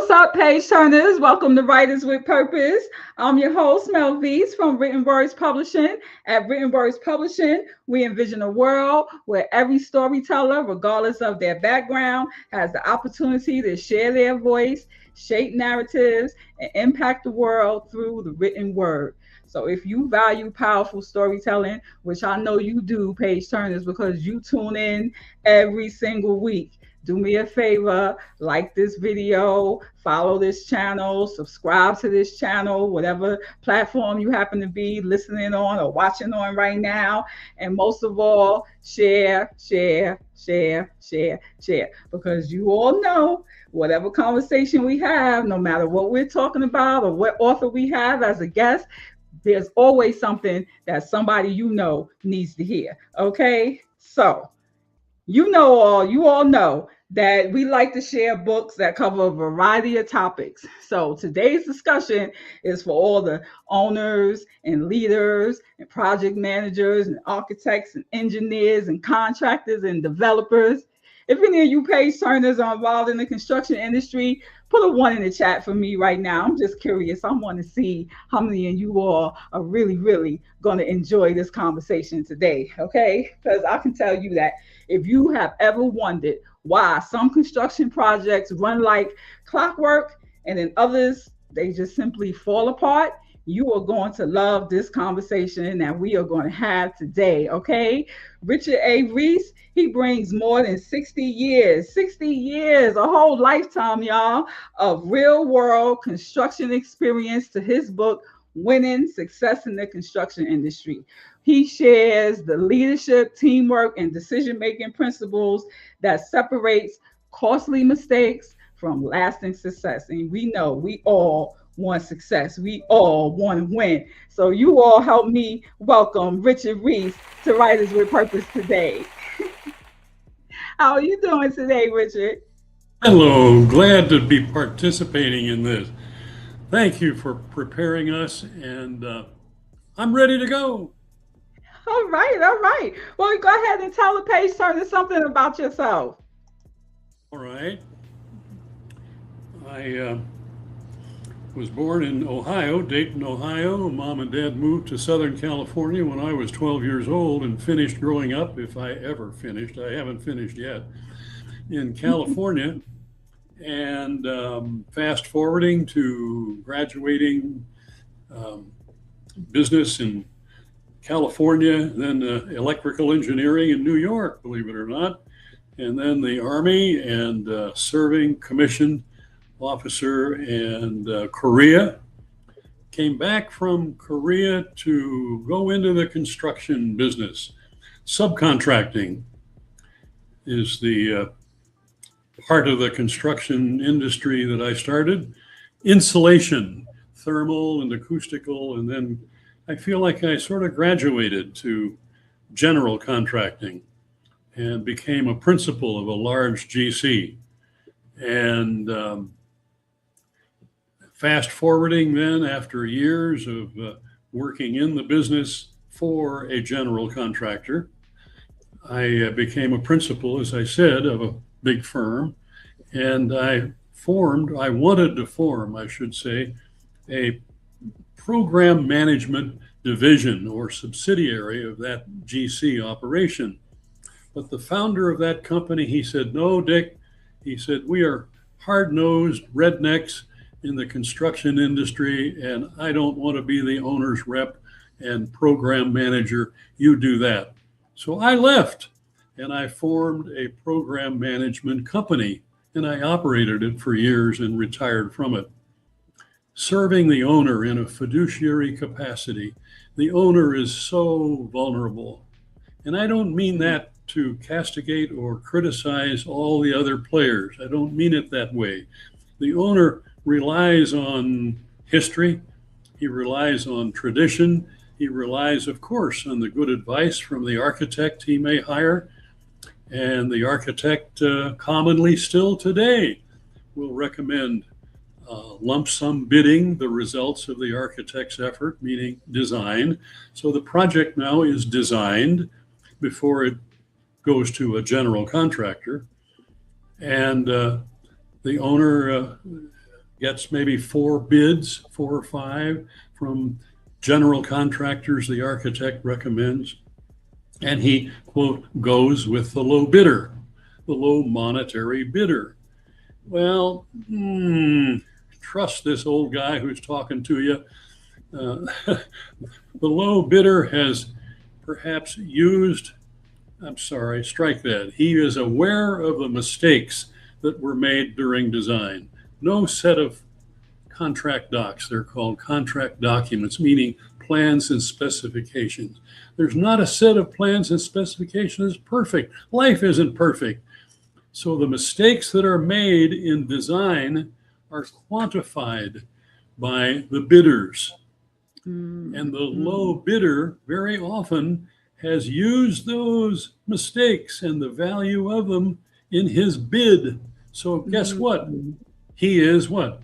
What's up, page turners? Welcome to Writers with Purpose. I'm your host, Melvese from Written Words Publishing. At Written Words Publishing, we envision a world where every storyteller, regardless of their background, has the opportunity to share their voice, shape narratives, and impact the world through the written word. So if you value powerful storytelling, which I know you do, page turners, because you tune in every single week, do me a favor, like this video, follow this channel, subscribe to this channel, whatever platform you happen to be listening on or watching on right now. And most of all, share, share, share, share, share. Because you all know whatever conversation we have, no matter what we're talking about or what author we have as a guest, there's always something that somebody you know needs to hear. Okay? So, you all know that we like to share books that cover a variety of topics. So today's discussion is for all the owners and leaders and project managers and architects and engineers and contractors and developers. If any of you page turners are involved in the construction industry, put a one in the chat for me right now. I'm just curious. I want to see how many of you all are really going to enjoy this conversation today. Okay? Because I can tell you that if you have ever wondered why some construction projects run like clockwork and then others, they just simply fall apart, you are going to love this conversation that we are going to have today, okay? Richard A. Reese, he brings more than 60 years, a whole lifetime, y'all, of real world construction experience to his book, Winning Success in the Construction Industry. He shares the leadership, teamwork, and decision-making principles that separates costly mistakes from lasting success. And we know we all want success. We all want to win. So you all help me welcome Richard Reese to Writers with Purpose today. How are you doing today, Richard? Hello, glad to be participating in this. Thank you for preparing us, and I'm ready to go. All right, all right. Well, go ahead and tell the page turner something about yourself. All right. I was born in Ohio, Dayton, Ohio. Mom and Dad moved to Southern California when I was 12 years old and finished growing up, if I ever finished. I haven't finished yet, in California. And fast forwarding to graduating business in California, then electrical engineering in New York, believe it or not, and then the Army and serving commissioned officer and Korea. Came back from Korea to go into the construction business. Subcontracting is the part of the construction industry that I started. Insulation, thermal and acoustical, and then I feel like I sort of graduated to general contracting and became a principal of a large GC. And fast forwarding then, after years of working in the business for a general contractor, I became a principal, as I said, of a big firm. And I wanted to form, I should say, a program management division or subsidiary of that GC operation. But the founder of that company, he said, no, Dick, he said, we are hard-nosed rednecks in the construction industry, and I don't want to be the owner's rep and program manager. You do that. So I left and I formed a program management company, and I operated it for years and retired from it. Serving the owner in a fiduciary capacity. The owner is so vulnerable. And I don't mean that to castigate or criticize all the other players. I don't mean it that way. The owner relies on history. He relies on tradition. He relies, of course, on the good advice from the architect he may hire. And the architect commonly still today will recommend lump sum bidding the results of the architect's effort, meaning design. So the project now is designed before it goes to a general contractor. And the owner gets maybe 4 bids, 4 or 5 from general contractors the architect recommends, and he, quote, goes with the low bidder, the low monetary bidder. Well, trust this old guy who's talking to you. The low bidder has perhaps used, I'm sorry, strike that. He is aware of the mistakes that were made during design. No set of contract docs, they're called contract documents, meaning plans and specifications. There's not a set of plans and specifications that's perfect. Life isn't perfect. So the mistakes that are made in design are quantified by the bidders. And the low bidder very often has used those mistakes and the value of them in his bid. So guess what? He is what?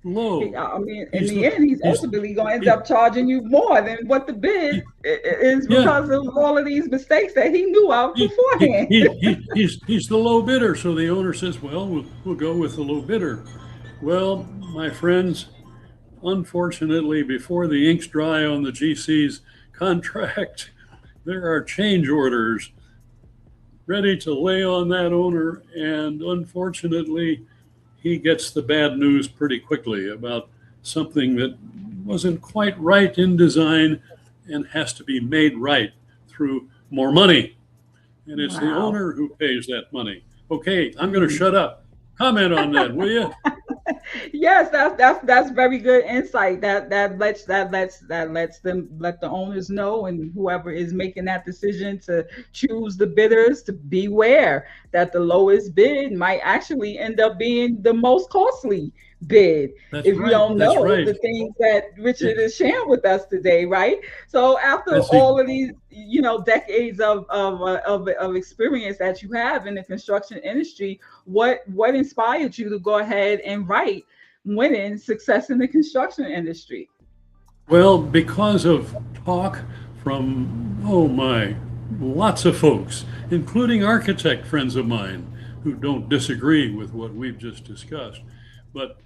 Low. I mean, in the end, he's ultimately going to end up charging you more than what the bid is because of all of these mistakes that he knew of beforehand. He's the low bidder. So the owner says, well, we'll go with the low bidder. Well, my friends, unfortunately, before the ink's dry on the GC's contract, there are change orders ready to lay on that owner. And unfortunately, he gets the bad news pretty quickly about something that wasn't quite right in design and has to be made right through more money. And it's the owner who pays that money. Okay, I'm going to shut up. Comment on that, will you? Yes, that's very good insight. That lets them, let the owners know, and whoever is making that decision to choose the bidders, to beware that the lowest bid might actually end up being the most costly bid. That's if right. you don't That's know right. the things that Richard is sharing with us today, right? So after all of these, decades of experience that you have in the construction industry, what inspired you to go ahead and write Winning Success in the Construction Industry? Well, because of talk from, lots of folks, including architect friends of mine who don't disagree with what we've just discussed. But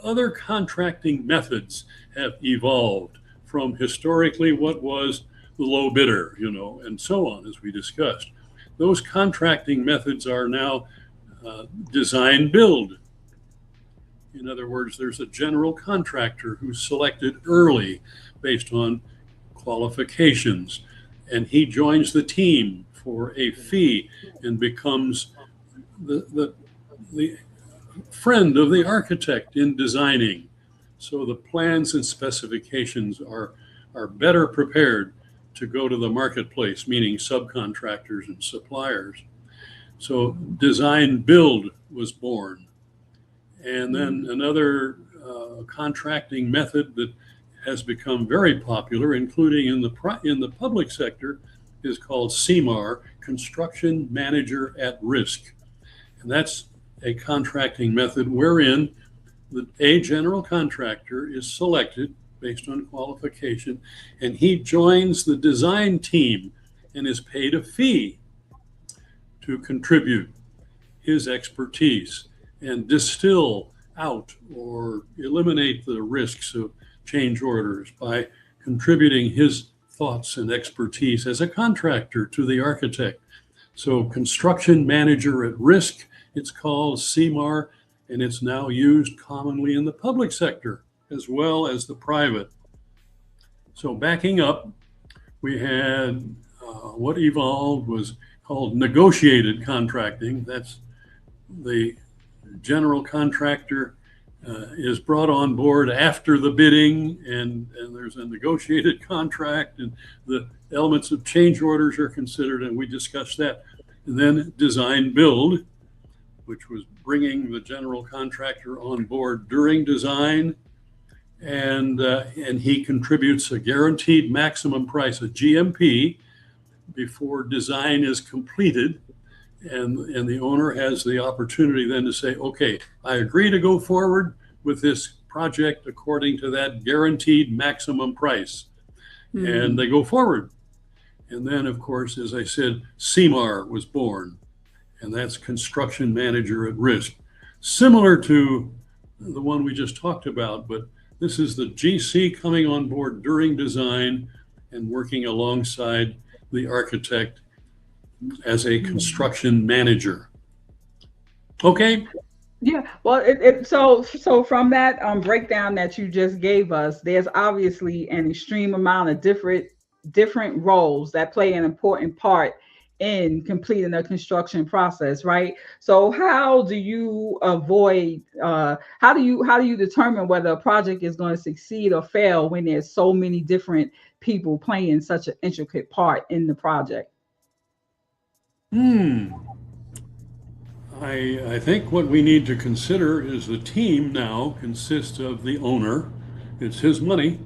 other contracting methods have evolved from historically what was the low bidder, and so on, as we discussed. Those contracting methods are now design build. In other words, there's a general contractor who's selected early based on qualifications, and he joins the team for a fee and becomes the friend of the architect in designing. So the plans and specifications are better prepared to go to the marketplace, meaning subcontractors and suppliers. So design build was born. And then another contracting method that has become very popular, including in the public sector, is called CMAR, Construction Manager at Risk. And that's a contracting method wherein a general contractor is selected based on qualification, and he joins the design team and is paid a fee to contribute his expertise and distill out or eliminate the risks of change orders by contributing his thoughts and expertise as a contractor to the architect. So construction manager at risk, it's called CMAR, and it's now used commonly in the public sector as well as the private. So backing up, we had what evolved was called negotiated contracting. That's the general contractor is brought on board after the bidding, and there's a negotiated contract, and the elements of change orders are considered, and we discussed that. And then design build, which was bringing the general contractor on board during design, and he contributes a guaranteed maximum price, a GMP, before design is completed. And the owner has the opportunity then to say, okay, I agree to go forward with this project according to that guaranteed maximum price. Mm-hmm. And they go forward. And then, of course, as I said, CMAR was born, and that's construction manager at risk. similar to the one we just talked about, but this is the GC coming on board during design and working alongside the architect as a construction manager. Okay. Yeah, well, so from that breakdown that you just gave us, there's obviously an extreme amount of different roles that play an important part in completing the construction process, right? So how do you avoid how do you determine whether a project is going to succeed or fail when there's so many different people playing such an intricate part in the project? Hmm. I think what we need to consider is the team now consists of the owner, it's his money,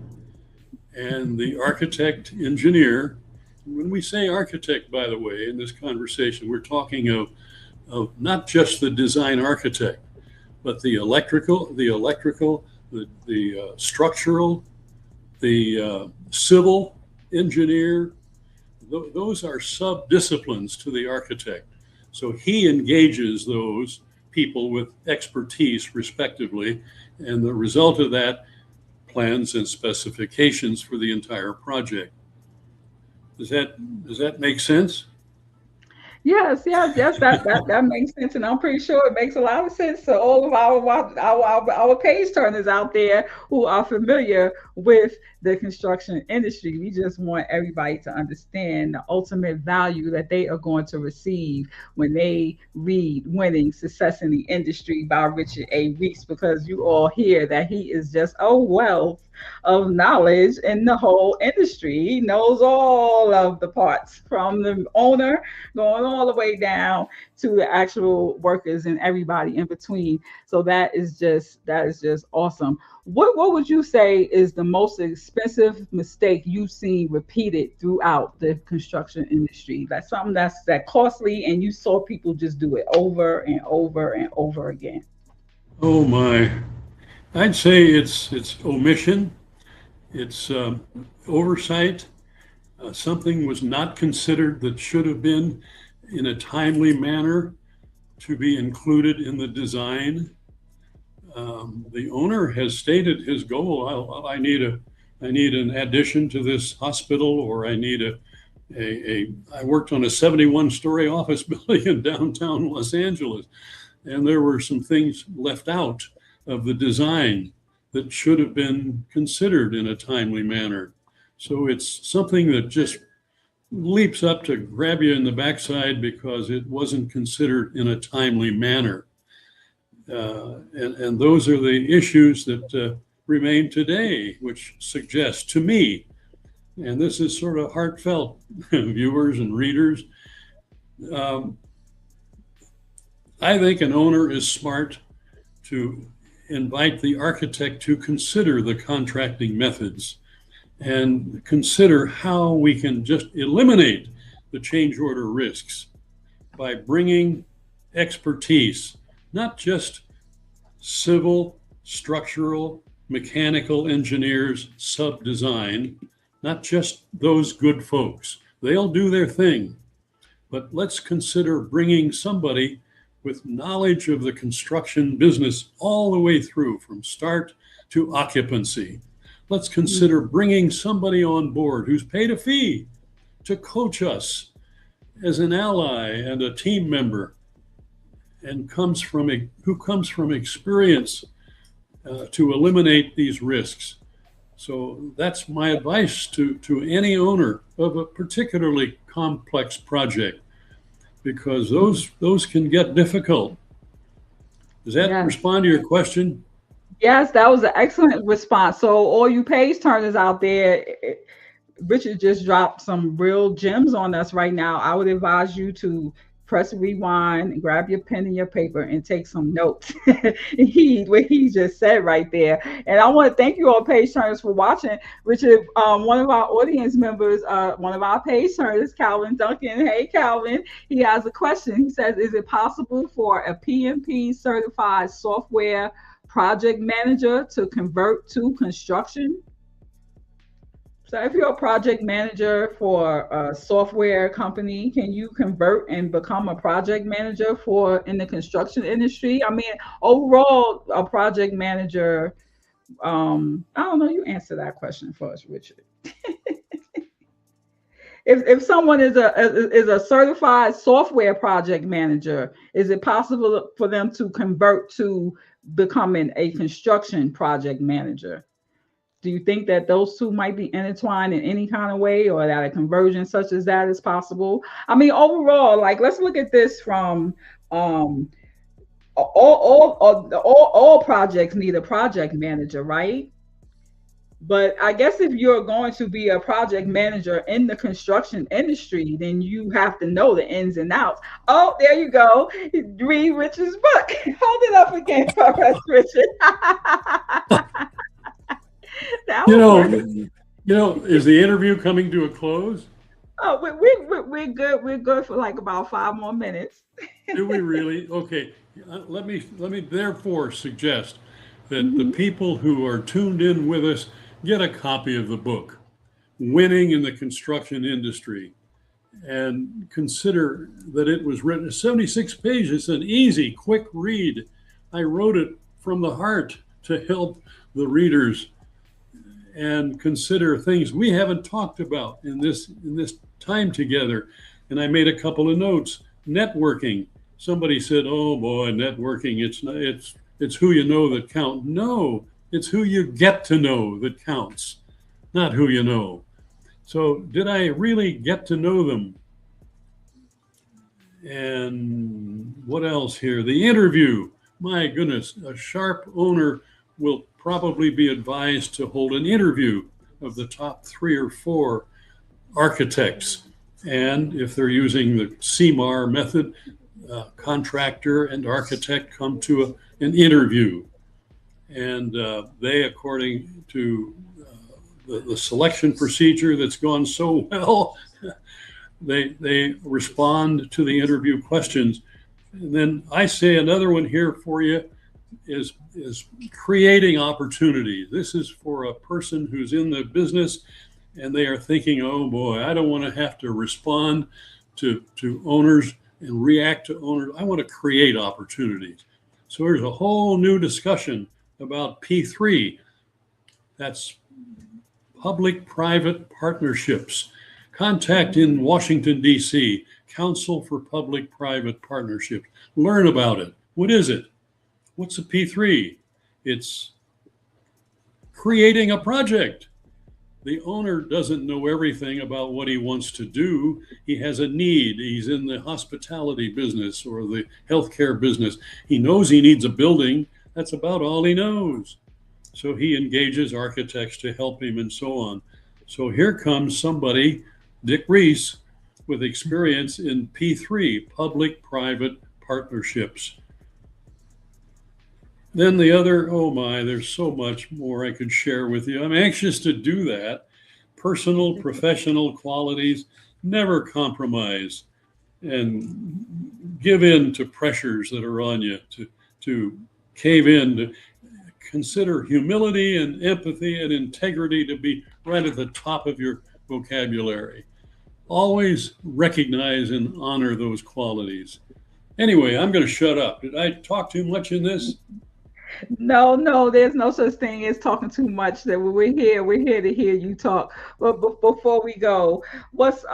and the architect engineer. When we say architect, by the way, in this conversation, we're talking of not just the design architect, but the structural, the civil engineer. Those are sub-disciplines to the architect. So he engages those people with expertise, respectively, and the result of that, plans and specifications for the entire project. Does that make sense? Yes. That makes sense, and I'm pretty sure it makes a lot of sense to all of our page turners out there who are familiar with the construction industry. We just want everybody to understand the ultimate value that they are going to receive when they read "Winning Success in the Industry" by Richard A. Reese, because you all hear that he is just a wealth of knowledge in the whole industry. He knows all of the parts from the owner going all the way down to the actual workers and everybody in between. So that is just awesome. What would you say is the most expensive mistake you've seen repeated throughout the construction industry? That's something that costly and you saw people just do it over and over and over again. Oh my! I'd say it's omission, it's oversight. Something was not considered that should have been in a timely manner to be included in the design. The owner has stated his goal. I need an addition to this hospital, or I need I worked on a 71-story office building in downtown Los Angeles, and there were some things left out of the design that should have been considered in a timely manner. So it's something that just leaps up to grab you in the backside because it wasn't considered in a timely manner. And those are the issues that remain today, which suggests to me, and this is sort of heartfelt, viewers and readers, um, I think an owner is smart to invite the architect to consider the contracting methods and consider how we can just eliminate the change order risks by bringing expertise, not just civil, structural, mechanical engineers, sub-design, not just those good folks. They'll do their thing, but let's consider bringing somebody with knowledge of the construction business all the way through from start to occupancy. Let's consider bringing somebody on board who's paid a fee to coach us as an ally and a team member, and who comes from experience to eliminate these risks. So that's my advice to any owner of a particularly complex project, because those can get difficult. Does that Yes. respond to your question? Yes, that was an excellent response. So, all you page turners out there, Richard just dropped some real gems on us right now. I would advise you to press rewind and grab your pen and your paper and take some notes. Heed what he just said right there. And I want to thank you all page turners for watching. Richard, one of our audience members, one of our page turners, Calvin Duncan. Hey, Calvin, he has a question. He says, is it possible for a PMP certified software project manager to convert to construction? So if you're a project manager for a software company, can you convert and become a project manager for in the construction industry? I mean, overall, a project manager, I don't know, you answer that question for us, Richard. If someone is a certified software project manager, is it possible for them to convert to becoming a construction project manager? Do you think that those two might be intertwined in any kind of way, or that a conversion such as that is possible? I mean, overall, like let's look at this from um, all projects need a project manager, right? But I guess if you're going to be a project manager in the construction industry, then you have to know the ins and outs. Oh, there you go. Read Richard's book. Hold it up again for us, Richard. That You was know, wonderful. is the interview coming to a close? Oh, we're good. We're good for like about 5 more minutes. Do we really? Okay. Let me therefore suggest that the Hmm. people who are tuned in with us get a copy of the book, Winning in the Construction Industry, and consider that it was written 76 pages, an easy, quick read. I wrote it from the heart to help the readers and consider things we haven't talked about in this time together. And I made a couple of notes. Networking. Somebody said, "Oh boy, networking. It's who you know that count." No, it's who you get to know that counts, not who you know. So, did I really get to know them? And what else here? The interview. My goodness, a sharp owner will probably be advised to hold an interview of the top 3 or 4 architects. And if they're using the CMAR method, contractor and architect come to an interview. And they, according to the selection procedure that's gone so well, they respond to the interview questions. And then I say another one here for you is creating opportunity. This is for a person who's in the business and they are thinking, oh boy, I don't want to have to respond to owners and react to owners. I want to create opportunities. So there's a whole new discussion about P3. That's public-private partnerships. Contact in Washington, D.C., Council for Public-Private Partnerships. Learn about it. What is it? What's a P3? It's creating a project. The owner doesn't know everything about what he wants to do. He has a need. He's in the hospitality business or the healthcare business. He knows he needs a building. That's about all he knows. So he engages architects to help him and so on. So here comes somebody, Dick Reese, with experience in P3, public-private partnerships. Then the other, oh my, there's so much more I could share with you. I'm anxious to do that. Personal, professional qualities, never compromise and give in to pressures that are on you, to cave in, to consider humility and empathy and integrity to be right at the top of your vocabulary. Always recognize and honor those qualities. Anyway, I'm going to shut up. Did I talk too much in this? No, no, there's no such thing as talking too much. That we're here to hear you talk. But before we go, what's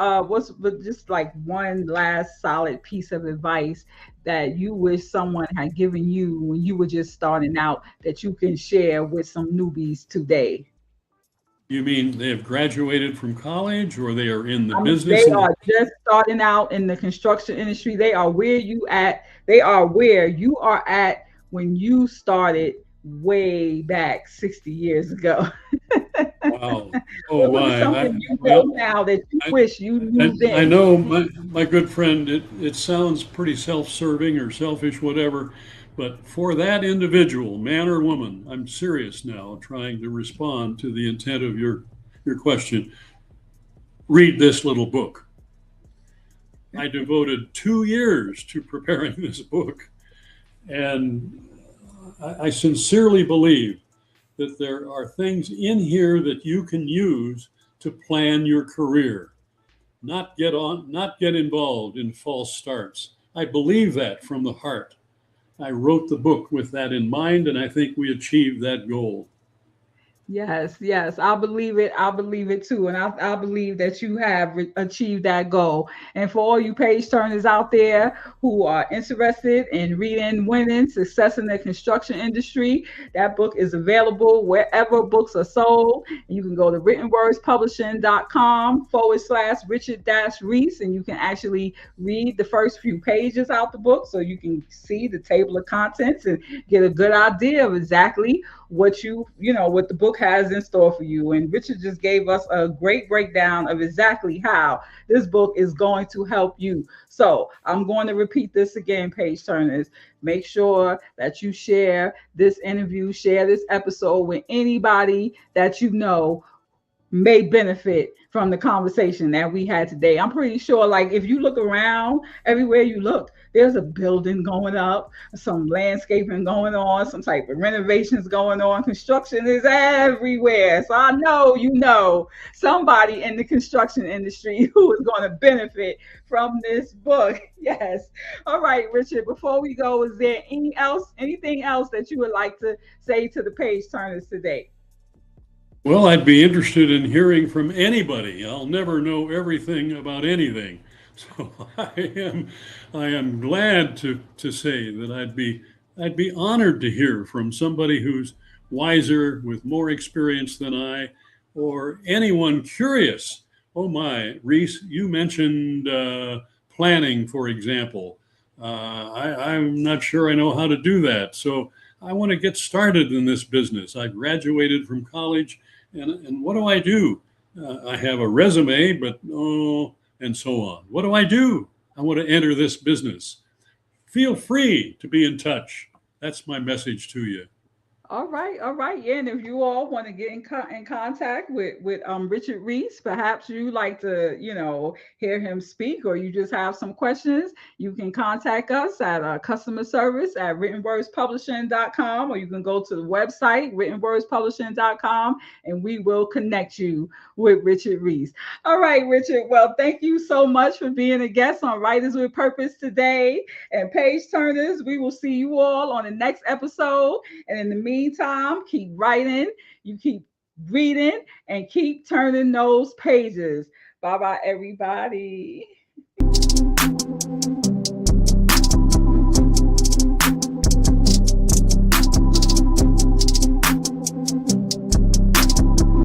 just like one last solid piece of advice that you wish someone had given you when you were just starting out that you can share with some newbies today? You mean they have graduated from college or they are in the I mean, business? they are just starting out in the construction industry. They are where you at. They are where you are at when you started way back 60 years ago. Wow. Oh What was my. something you know Well, now that you I, wish you knew I then? know my good friend, it sounds pretty self-serving or selfish, whatever, but for that individual, man or woman, I'm serious now, trying to respond to the intent of your question. Read this little book. I devoted 2 years to preparing this book, and I sincerely believe that there are things in here that you can use to plan your career, not get involved in false starts. I believe that from the heart. I wrote the book with that in mind, and I think we achieved that goal. Yes, yes, I believe it. I believe it too. And I believe that you have achieved that goal. And for all you page turners out there who are interested in reading Winning Success in the Construction Industry, that book is available wherever books are sold. And you can go to writtenwordspublishing.com/Richard Reese, and you can actually read the first few pages out the book so you can see the table of contents and get a good idea of exactly what the book has in store for you. And Richard just gave us a great breakdown of exactly how this book is going to help you. So I'm going to repeat this again, page turners. Make sure that you share this interview, share this episode with anybody that you know may benefit from the conversation that we had today. I'm pretty sure, like, if you look around, everywhere you look, there's a building going up, some landscaping going on, some type of renovations going on. Construction is everywhere. So I know you know somebody in the construction industry who is going to benefit from this book. Yes. All right, Richard, before we go, is there anything else that you would like to say to the page turners today? Well, I'd be interested in hearing from anybody. I'll never know everything about anything. So I am glad to say that I'd be honored to hear from somebody who's wiser, with more experience than I, or anyone curious. Oh my, Reese, you mentioned planning, for example. I'm not sure I know how to do that. So I want to get started in this business. I graduated from college, and what do I do? I have a resume, but oh, and so on. What do I do? I want to enter this business. Feel free to be in touch. That's my message to you. All right, all right. Yeah, and if you all want to get in contact with Richard Reese, perhaps you like to hear him speak, or you just have some questions, you can contact us at customer service at writtenwordspublishing.com, or you can go to the website writtenwordspublishing.com, and we will connect you with Richard Reese. All right, Richard. Well, thank you so much for being a guest on Writers with Purpose today. And page turners, we will see you all on the next episode. And in the meantime, keep writing, you keep reading, and keep turning those pages. Bye bye, everybody.